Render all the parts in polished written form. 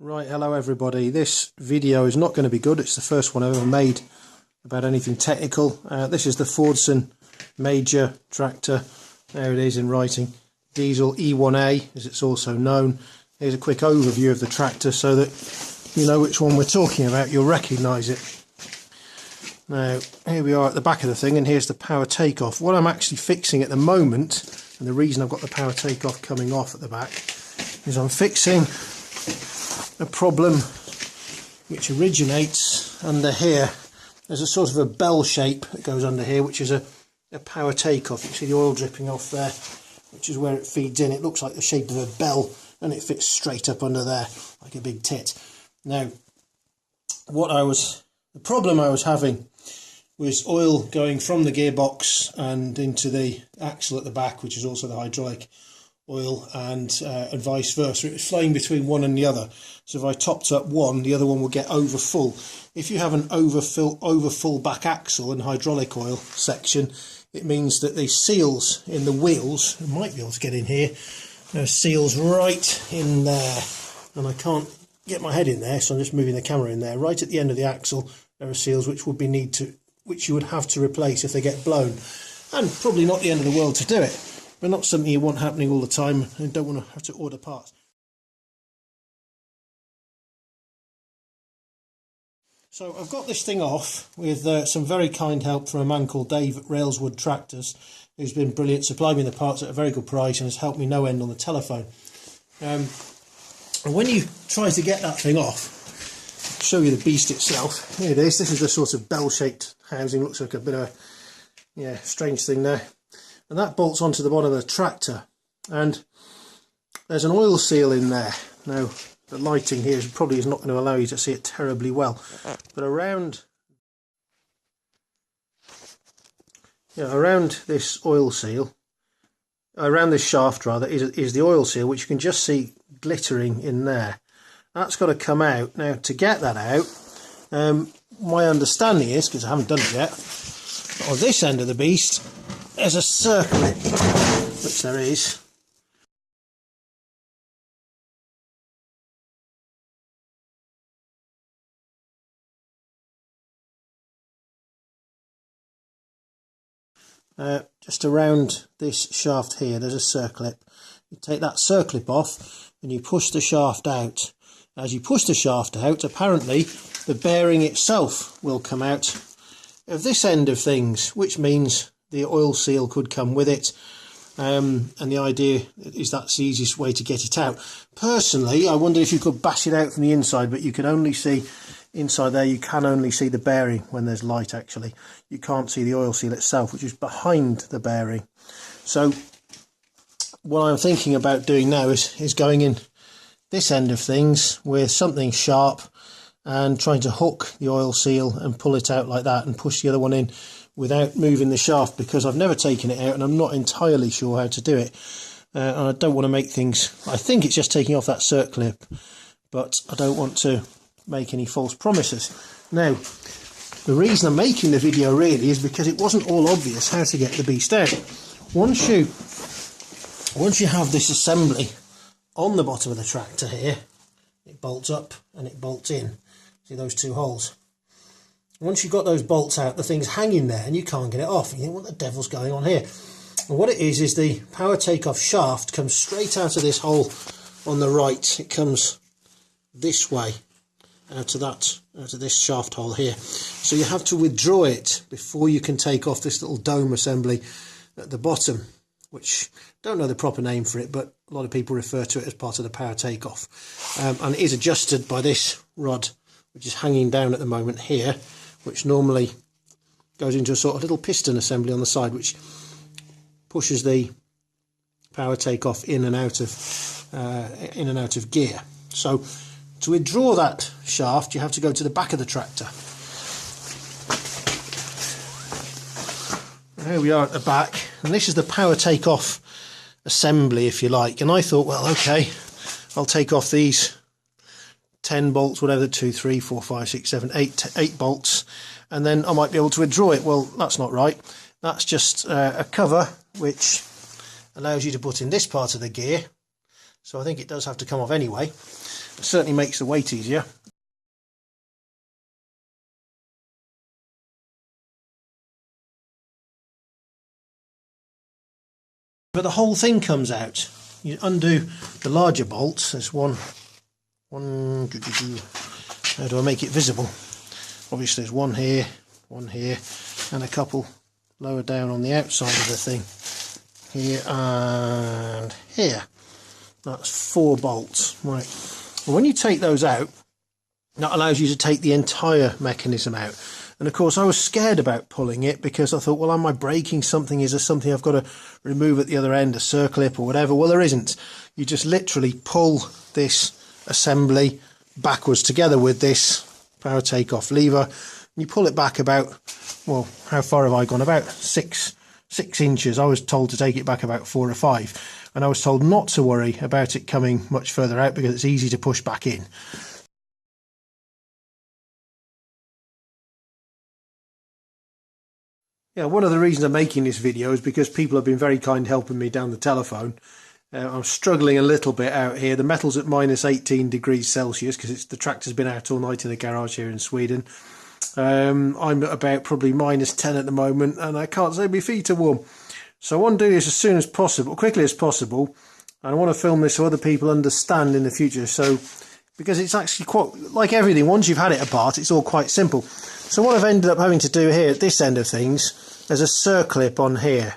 Right, hello everybody. This video is not going to be good. It's the first one I've ever made about anything technical. This is the Fordson major tractor. There it is in writing. Diesel E1A, as it's also known. Here's a quick overview of the tractor so that you know which one we're talking about. You'll recognise it. Now, here we are at the back of the thing, and here's the power takeoff. What I'm actually fixing at the moment, and the reason I've got the power takeoff coming off at the back, is I'm fixing a problem which originates under here. There's a sort of a bell shape that goes under here, which is a power takeoff. You see the oil dripping off there, which is where it feeds in. It looks like the shape of a bell, and it fits straight up under there like a big tit. Now, the problem I was having was oil going from the gearbox and into the axle at the back, which is also the hydraulic oil, and vice versa. It was flowing between one and the other. So if I topped up one, the other one would get over full. If you have an over full back axle and hydraulic oil section, it means that the seals in the wheels, I might be able to get in here, there are seals right in there, and I can't get my head in there, so I'm just moving the camera in there. Right at the end of the axle, there are seals which you would have to replace if they get blown, and probably not the end of the world to do it, but not something you want happening all the time and don't want to have to order parts. So I've got this thing off with some very kind help from a man called Dave at Railswood Tractors, who's been brilliant, supplied me the parts at a very good price and has helped me no end on the telephone. And when you try to get that thing off, I'll show you the beast itself. Here it is. This is the sort of bell-shaped housing. Looks like a bit of a strange thing there. And that bolts onto the bottom of the tractor, and there's an oil seal in there. Now the lighting here probably is not going to allow you to see it terribly well, but around this oil seal, around this shaft rather, is the oil seal, which you can just see glittering in there. That's got to come out. Now, to get that out, my understanding is, because I haven't done it yet, on this end of the beast there's a circlet, which there is. Just around this shaft here, there's a circlip. You take that circlip off and you push the shaft out. As you push the shaft out, apparently the bearing itself will come out of this end of things, which means the oil seal could come with it, and the idea is that's the easiest way to get it out. Personally, I wonder if you could bash it out from the inside, but you can only see inside there. You can only see the bearing when there's light. Actually, you can't see the oil seal itself, which is behind the bearing. So what I'm thinking about doing now is going in this end of things with something sharp and trying to hook the oil seal and pull it out like that and push the other one in without moving the shaft, because I've never taken it out and I'm not entirely sure how to do it, and I don't want to make things, I think it's just taking off that circlip, but I don't want to make any false promises. Now, the reason I'm making the video really is because it wasn't all obvious how to get the beast out. Once you have this assembly on the bottom of the tractor here, it bolts up and it bolts in. See those two holes? Once you've got those bolts out, the thing's hanging there and you can't get it off. You think, what the devil's going on here? And what it is the power takeoff shaft comes straight out of this hole on the right. It comes this way out of this shaft hole here. So you have to withdraw it before you can take off this little dome assembly at the bottom, which don't know the proper name for it, but a lot of people refer to it as part of the power takeoff. And it is adjusted by this rod, which is hanging down at the moment here, which normally goes into a sort of little piston assembly on the side, which pushes the power takeoff in and out of gear. So to withdraw that shaft, you have to go to the back of the tractor. Here we are at the back, and this is the power takeoff assembly, if you like. And I thought, well, okay, I'll take off these 10 bolts, whatever, 2, 3, 4, 5, 6, 7, 8 bolts, and then I might be able to withdraw it. Well, that's not right. That's just a cover which allows you to put in this part of the gear. So I think it does have to come off anyway. It certainly makes the weight easier. But the whole thing comes out. You undo the larger bolts. There's one. How do I make it visible? Obviously there's one here, and a couple lower down on the outside of the thing. Here and here. That's 4 bolts. Right. And when you take those out, that allows you to take the entire mechanism out. And of course I was scared about pulling it because I thought, well, am I breaking something? Is there something I've got to remove at the other end, a circlip or whatever? Well, there isn't. You just literally pull this assembly backwards together with this power takeoff lever, and you pull it back about, well, how far have I gone? About 6 inches. I was told to take it back about 4 or 5, and I was told not to worry about it coming much further out because it's easy to push back in. Yeah, one of the reasons I'm making this video is because people have been very kind helping me down the telephone. I'm struggling a little bit out here. The metal's at minus 18 degrees Celsius because the tractor's been out all night in the garage here in Sweden. I'm at about probably minus 10 at the moment, and I can't say my feet are warm. So I want to do this as soon as possible, quickly as possible, and I want to film this so other people understand in the future. So, because it's actually quite, like everything, once you've had it apart, it's all quite simple. So what I've ended up having to do here at this end of things, there's a circlip on here.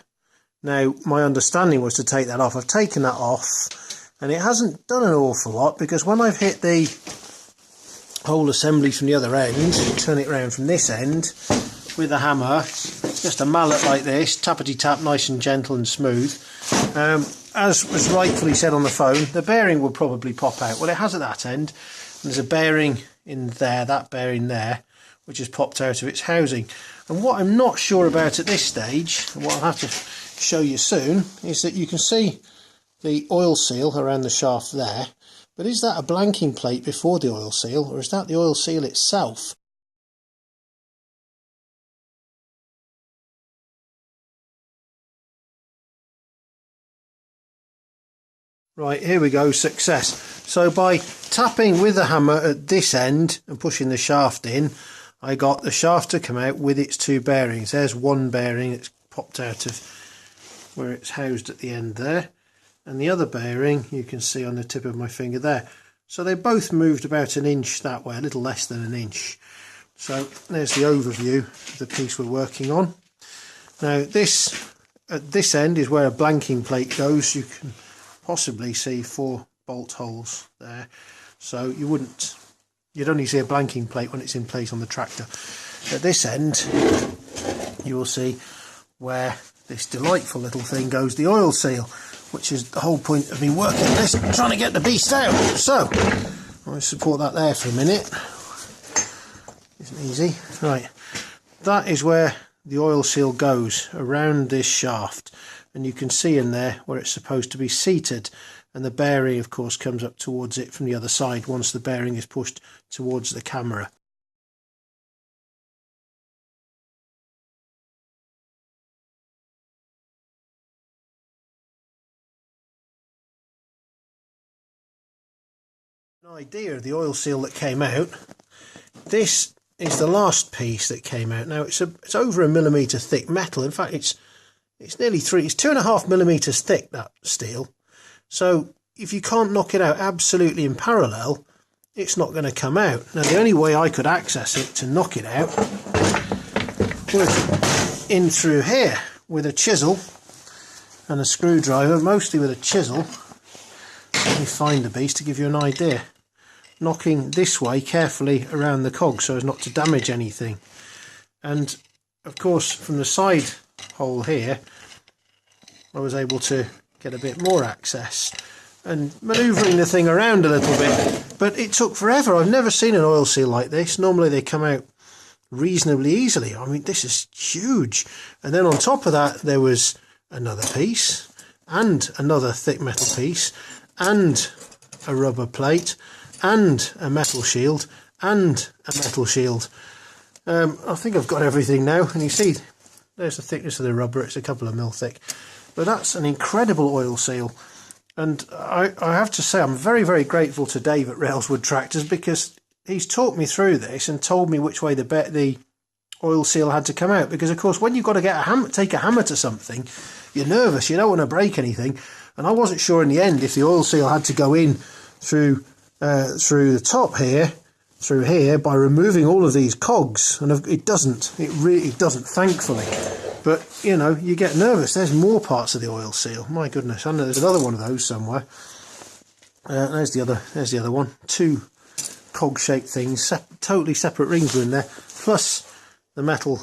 Now, my understanding was to take that off. I've taken that off, and it hasn't done an awful lot because when I've hit the whole assembly from the other end, turn it around from this end with a hammer, just a mallet like this, tappity tap, nice and gentle and smooth. As was rightfully said on the phone, the bearing will probably pop out. Well, it has at that end, and there's a bearing in there, that bearing there, which has popped out of its housing. And what I'm not sure about at this stage, and what I'll have to show you soon, is that you can see the oil seal around the shaft there, but is that a blanking plate before the oil seal, or is that the oil seal itself? Right, here we go, success. So by tapping with the hammer at this end and pushing the shaft in, I got the shaft to come out with its 2 bearings. There's one bearing that's popped out of where it's housed at the end there, and the other bearing you can see on the tip of my finger there. So they both moved about an inch that way, a little less than an inch. So there's the overview of the piece we're working on. Now this, at this end, is where a blanking plate goes. You can possibly see 4 bolt holes there, so you'd only see a blanking plate when it's in place on the tractor. At this end you will see where this delightful little thing goes, the oil seal, which is the whole point of me working this, trying to get the beast out. So I'll support that there for a minute. Isn't easy. Right, that is where the oil seal goes, around this shaft, and you can see in there where it's supposed to be seated, and the bearing of course comes up towards it from the other side once the bearing is pushed towards the camera. An idea of the oil seal that came out. This is the last piece that came out. Now it's over 1 millimetre thick metal. In fact, it's nearly 2.5 millimetres thick, that steel. So if you can't knock it out absolutely in parallel, it's not going to come out. Now the only way I could access it to knock it out was in through here with a chisel and a screwdriver, mostly with a chisel. Let me find the beast to give you an idea. Knocking this way carefully around the cog so as not to damage anything. And of course from the side hole here I was able to get a bit more access and manoeuvring the thing around a little bit, but it took forever. I've never seen an oil seal like this. Normally they come out reasonably easily. I mean, this is huge. And then on top of that there was another piece and another thick metal piece and a rubber plate and a metal shield and a metal shield. I think I've got everything now, and you see there's the thickness of the rubber. It's a couple of mil thick, but that's an incredible oil seal. And I have to say I'm very, very grateful to Dave at Railswood Tractors, because he's talked me through this and told me which way the oil seal had to come out. Because of course when you've got to get take a hammer to something, you're nervous, you don't want to break anything, and I wasn't sure in the end if the oil seal had to go in through the top here, through here, by removing all of these cogs, and it doesn't. It really doesn't, thankfully. But you know, you get nervous. There's more parts of the oil seal. My goodness, I know there's another one of those somewhere. There's the other one. Two cog-shaped things, totally separate rings were in there, plus the metal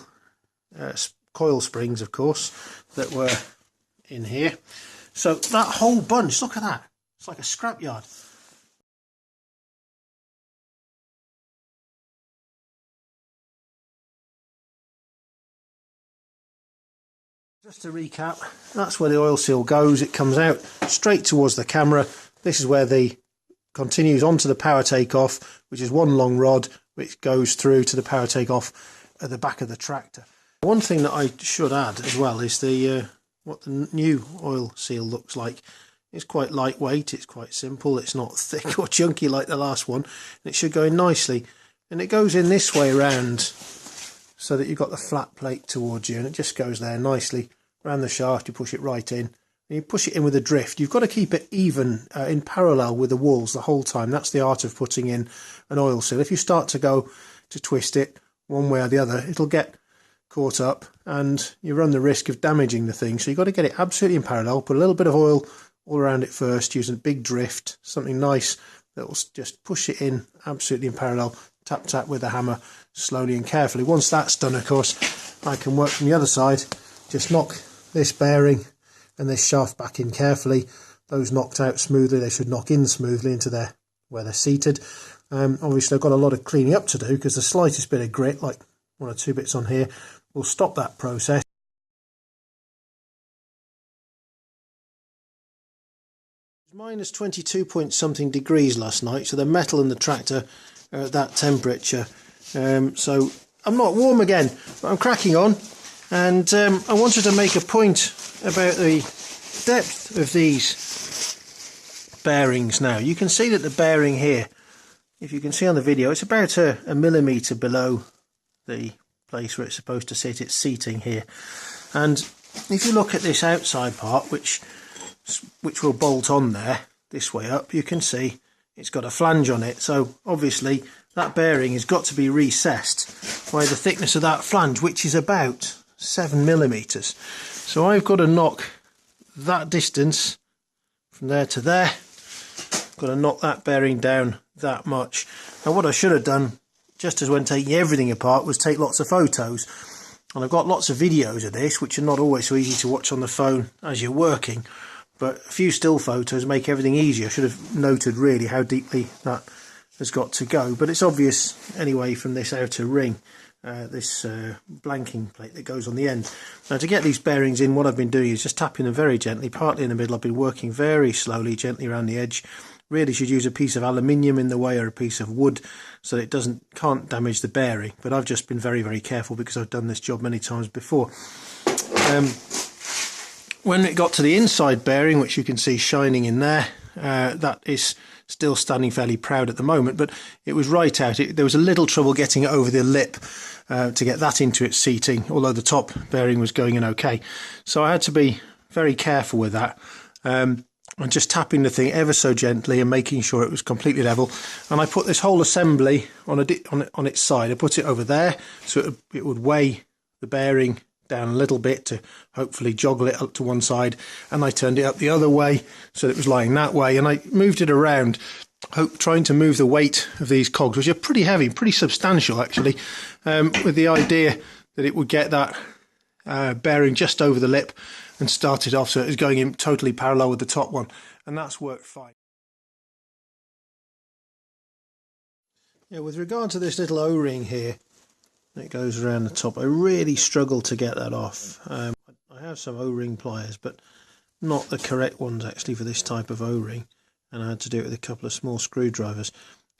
coil springs, of course, that were in here. So that whole bunch, look at that. It's like a scrapyard. Just to recap, that's where the oil seal goes. It comes out straight towards the camera. This is where the continues onto the power takeoff, which is one long rod which goes through to the power takeoff at the back of the tractor. One thing that I should add as well is what the new oil seal looks like. It's quite lightweight, it's quite simple, it's not thick or chunky like the last one, and it should go in nicely. And it goes in this way around so that you've got the flat plate towards you, and it just goes there nicely around the shaft. You push it right in, and you push it in with a drift. You've got to keep it even in parallel with the walls the whole time. That's the art of putting in an oil seal. If you start to go to twist it one way or the other, it'll get caught up and you run the risk of damaging the thing. So you've got to get it absolutely in parallel. Put a little bit of oil all around it first, using a big drift, something nice that will just push it in absolutely in parallel. Tap tap with the hammer slowly and carefully. Once that's done, of course, I can work from the other side. Just knock this bearing and this shaft back in carefully. Those knocked out smoothly. They should knock in smoothly into where they're seated. Obviously I've got a lot of cleaning up to do, because the slightest bit of grit, like one or two bits on here, will stop that process. It was minus 22 point something degrees last night, so the metal and the tractor are at that temperature. So I'm not warm again, but I'm cracking on. And I wanted to make a point about the depth of these bearings now. You can see that the bearing here, if you can see on the video, it's about a millimetre below the place where it's supposed to sit. It's seating here. And if you look at this outside part, which will bolt on there this way up, you can see it's got a flange on it. So obviously that bearing has got to be recessed by the thickness of that flange, which is about 7 millimetres. So I've got to knock that distance from there to there. Got to knock that bearing down that much. Now what I should have done, just as when taking everything apart, was take lots of photos. And I've got lots of videos of this, which are not always so easy to watch on the phone as you're working. But a few still photos make everything easier. I should have noted really how deeply that has got to go. But it's obvious anyway from this outer ring, this blanking plate that goes on the end. Now to get these bearings in, what I've been doing is just tapping them very gently, partly in the middle. I've been working very slowly, gently around the edge. Really should use a piece of aluminium in the way, or a piece of wood, so that it can't damage the bearing. But I've just been very, very careful because I've done this job many times before. When it got to the inside bearing, which you can see shining in there, that is still standing fairly proud at the moment, but it was right out. There was a little trouble getting it over the lip to get that into its seating, although the top bearing was going in okay. So I had to be very careful with that. And just tapping the thing ever so gently and making sure it was completely level. And I put this whole assembly on its side. I put it over there so it would weigh the bearing down a little bit to hopefully joggle it up to one side. And I turned it up the other way so that it was lying that way. And I moved it around, trying to move the weight of these cogs, which are pretty heavy, pretty substantial actually, with the idea that it would get that bearing just over the lip and started off so it was going in totally parallel with the top one, and that's worked fine. Yeah, with regard to this little O-ring here that goes around the top, I really struggled to get that off. I have some O-ring pliers, but not the correct ones actually for this type of O-ring, and I had to do it with a couple of small screwdrivers.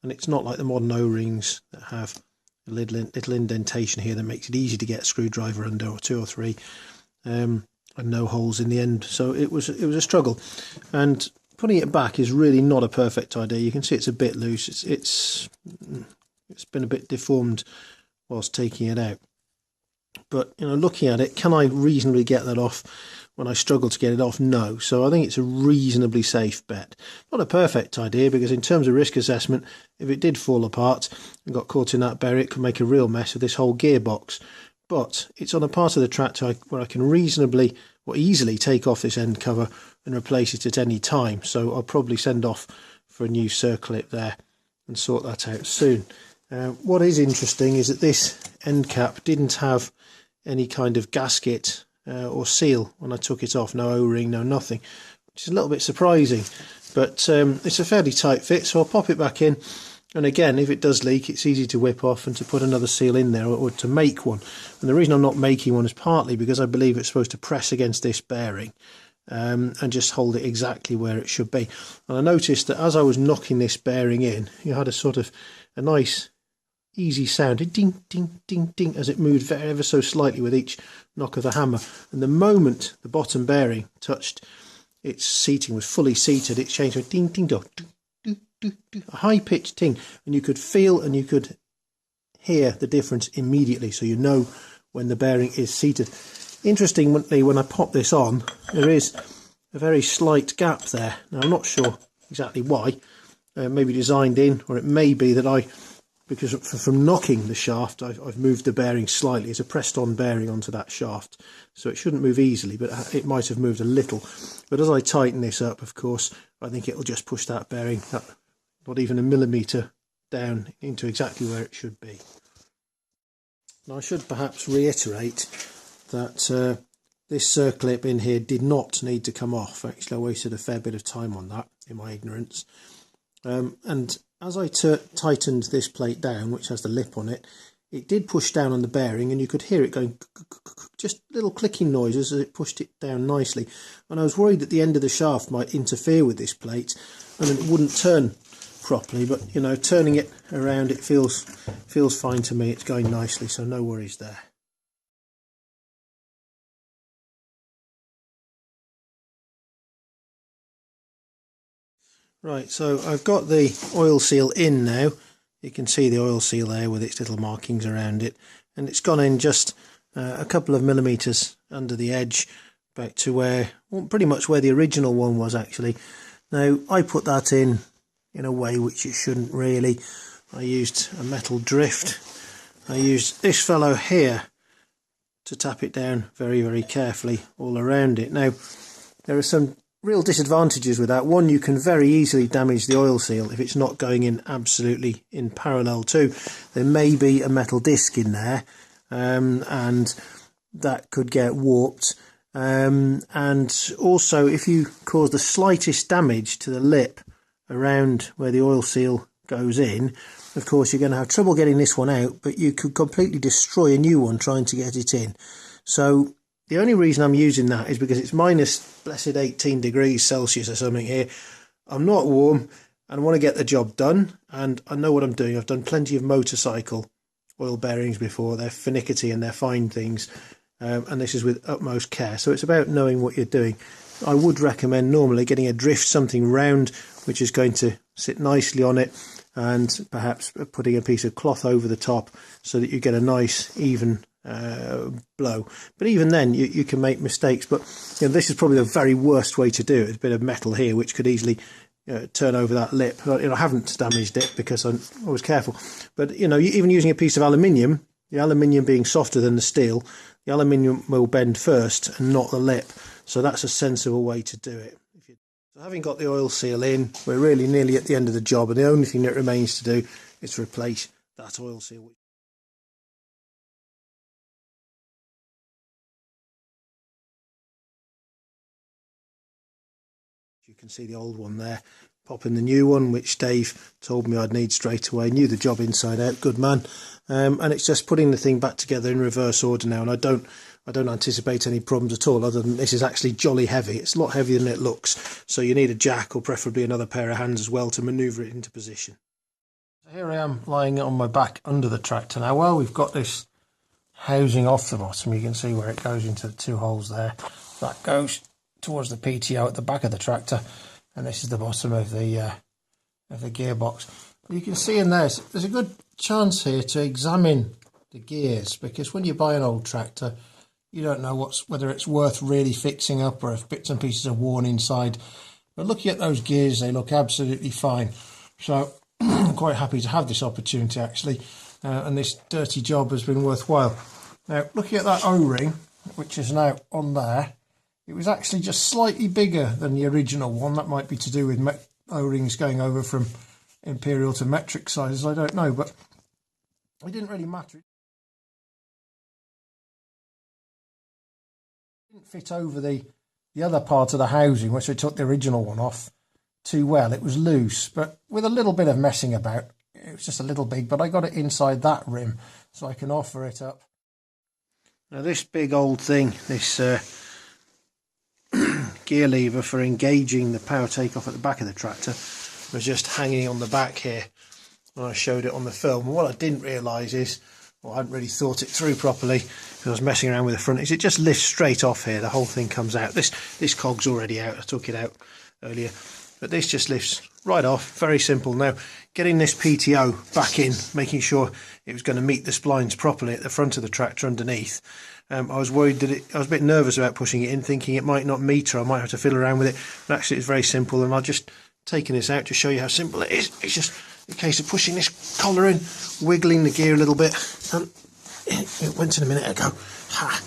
And it's not like the modern O-rings that have a little indentation here that makes it easy to get a screwdriver under, or two or three. And no holes in the end, so it was a struggle. And putting it back is really not a perfect idea. You can see it's a bit loose. It's been a bit deformed whilst taking it out. But looking at it, can I reasonably get that off when I struggle to get it off? No. So I think it's a reasonably safe bet. Not a perfect idea, because in terms of risk assessment, if it did fall apart and got caught in that bearing, it could make a real mess of this whole gearbox. But it's on a part of the tractor where I can reasonably or easily take off this end cover and replace it at any time. So I'll probably send off for a new circlip there and sort that out soon. What is interesting is that this end cap didn't have any kind of gasket or seal when I took it off. No O-ring, no nothing, which is a little bit surprising. But it's a fairly tight fit, so I'll pop it back in. And again, if it does leak, it's easy to whip off and to put another seal in there, or to make one. And the reason I'm not making one is partly because I believe it's supposed to press against this bearing and just hold it exactly where it should be. And I noticed that as I was knocking this bearing in, you had a sort of a nice easy sound, ding, ding, ding, ding, as it moved ever so slightly with each knock of the hammer. And the moment the bottom bearing touched its seating, was fully seated, it changed to a ding, ding, dong, a high-pitched ting, and you could feel and you could hear the difference immediately, so you know when the bearing is seated. Interestingly, when I pop this on, there is a very slight gap there. Now, I'm not sure exactly why. Maybe designed in, or it may be that because from knocking the shaft, I've moved the bearing slightly. It's a pressed-on bearing onto that shaft, so it shouldn't move easily, but it might have moved a little. But as I tighten this up, of course, I think it'll just push that bearing not even a millimetre down into exactly where it should be. Now, I should perhaps reiterate that this circlip in here did not need to come off. Actually, I wasted a fair bit of time on that in my ignorance. And as I tightened this plate down, which has the lip on it, it did push down on the bearing, and you could hear it going just little clicking noises as it pushed it down nicely. And I was worried that the end of the shaft might interfere with this plate and it wouldn't turn properly, but turning it around, it feels fine to me. It's going nicely, so no worries there. Right, so I've got the oil seal in now. You can see the oil seal there with its little markings around it, and it's gone in just a couple of millimetres under the edge, back to pretty much where the original one was actually. Now, I put that in a way which it shouldn't really. I used a metal drift. I used this fellow here to tap it down very, very carefully all around it. Now, there are some real disadvantages with that. One, you can very easily damage the oil seal if it's not going in absolutely in parallel to. There may be a metal disc in there, and that could get warped. And also, if you cause the slightest damage to the lip around where the oil seal goes in, of course you're going to have trouble getting this one out, but you could completely destroy a new one trying to get it in. So the only reason I'm using that is because it's minus blessed 18 degrees Celsius or something here. I'm not warm and I want to get the job done, and I know what I'm doing. I've done plenty of motorcycle oil bearings before. They're finicky and they're fine things, and this is with utmost care. So it's about knowing what you're doing. I would recommend normally getting a drift, something round, which is going to sit nicely on it, and perhaps putting a piece of cloth over the top so that you get a nice even blow. But even then you can make mistakes. But this is probably the very worst way to do it. There's a bit of metal here which could easily turn over that lip. I haven't damaged it because I was careful. But even using a piece of aluminium, the aluminium being softer than the steel, the aluminium will bend first and not the lip. So that's a sensible way to do it. So having got the oil seal in, we're really nearly at the end of the job, and the only thing that remains to do is to replace that oil seal. You can see the old one there. Pop in the new one, which Dave told me I'd need straight away. Knew the job inside out, good man. And it's just putting the thing back together in reverse order now, and I don't anticipate any problems at all, other than this is actually jolly heavy. It's a lot heavier than it looks, so you need a jack or preferably another pair of hands as well to manoeuvre it into position. So here I am lying on my back under the tractor now. Well, we've got this housing off the bottom. You can see where it goes into the two holes there. That goes towards the PTO at the back of the tractor. and this is the bottom of the gearbox. You can see in there, there's a good chance here to examine the gears, because when you buy an old tractor, you don't know whether it's worth really fixing up or if bits and pieces are worn inside. But looking at those gears, they look absolutely fine. So I'm quite happy to have this opportunity actually, and this dirty job has been worthwhile. Now, looking at that O-ring, which is now on there, it was actually just slightly bigger than the original one. That might be to do with O-rings going over from imperial to metric sizes, I don't know, but it didn't really matter. It didn't fit over the other part of the housing, which I took the original one off too well. It was loose, but with a little bit of messing about, it was just a little big, but I got it inside that rim so I can offer it up. Now this big old thing, this gear lever for engaging the power takeoff at the back of the tractor, was just hanging on the back here when I showed it on the film. And what I didn't realise is, or I hadn't really thought it through properly because I was messing around with the front, is it just lifts straight off here. The whole thing comes out. This cog's already out. I took it out earlier, but this just lifts right off. Very simple. Now, getting this PTO back in, making sure it was going to meet the splines properly at the front of the tractor underneath. I was worried that I was a bit nervous about pushing it in, thinking it might not meet or I might have to fiddle around with it. But actually, it's very simple, and I'll just taking this out to show you how simple it is. It's just a case of pushing this collar in, wiggling the gear a little bit, and it went in a minute ago. Ha.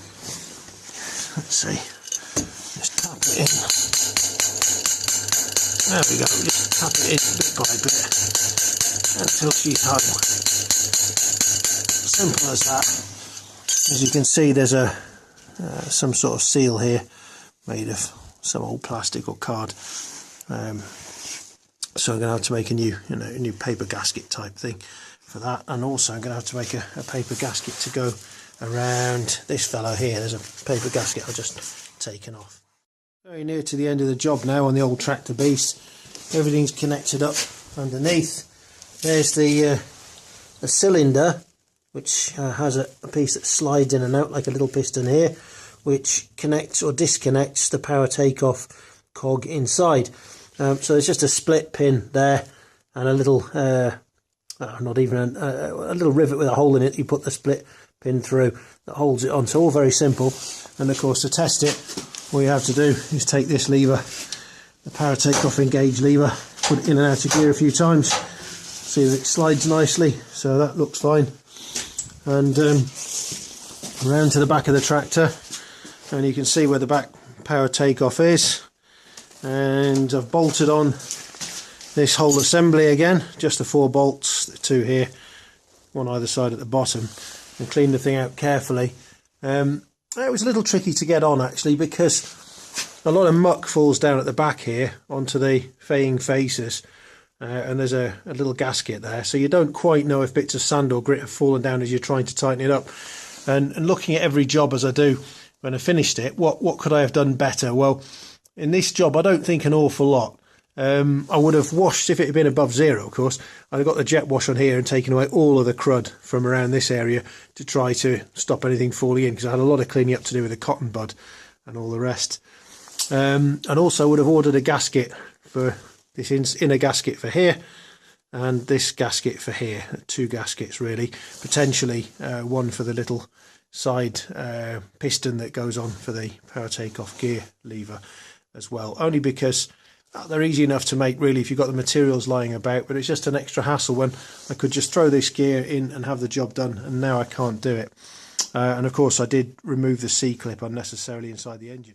Let's see. Just tap it in. There we go. Just tap it in bit by bit until she's home. Simple as that. As you can see, there's some sort of seal here made of some old plastic or card. So I'm going to have to make a new paper gasket type thing for that, and also I'm going to have to make a paper gasket to go around this fellow here. There's a paper gasket I've just taken off. Very near to the end of the job now on the old tractor beast. Everything's connected up underneath. There's the cylinder, which has a piece that slides in and out like a little piston here, which connects or disconnects the power takeoff cog inside. So there's just a split pin there and a little, not even a little rivet with a hole in it. You put the split pin through that holds it on. So all very simple. And of course, to test it, all you have to do is take this lever, the power takeoff engage lever, put it in and out of gear a few times, see that it slides nicely. So that looks fine. And around to the back of the tractor, and you can see where the back power takeoff is. And I've bolted on this whole assembly again, just the 4 bolts, the 2 here, one either side at the bottom, and cleaned the thing out carefully. It was a little tricky to get on actually, because a lot of muck falls down at the back here onto the faying faces, and there's a little gasket there, so you don't quite know if bits of sand or grit have fallen down as you're trying to tighten it up. And looking at every job as I do when I finished it, what could I have done better? Well, in this job, I don't think an awful lot. I would have washed, if it had been above 0, of course, I'd have got the jet wash on here and taken away all of the crud from around this area to try to stop anything falling in, because I had a lot of cleaning up to do with the cotton bud and all the rest. And also would have ordered a gasket for this inner gasket for here, and this gasket for here. 2 gaskets really, potentially one for the little side piston that goes on for the power takeoff gear lever as well, only because they're easy enough to make really if you've got the materials lying about, but it's just an extra hassle when I could just throw this gear in and have the job done, and now I can't do it. And of course I did remove the C-clip unnecessarily inside the engine.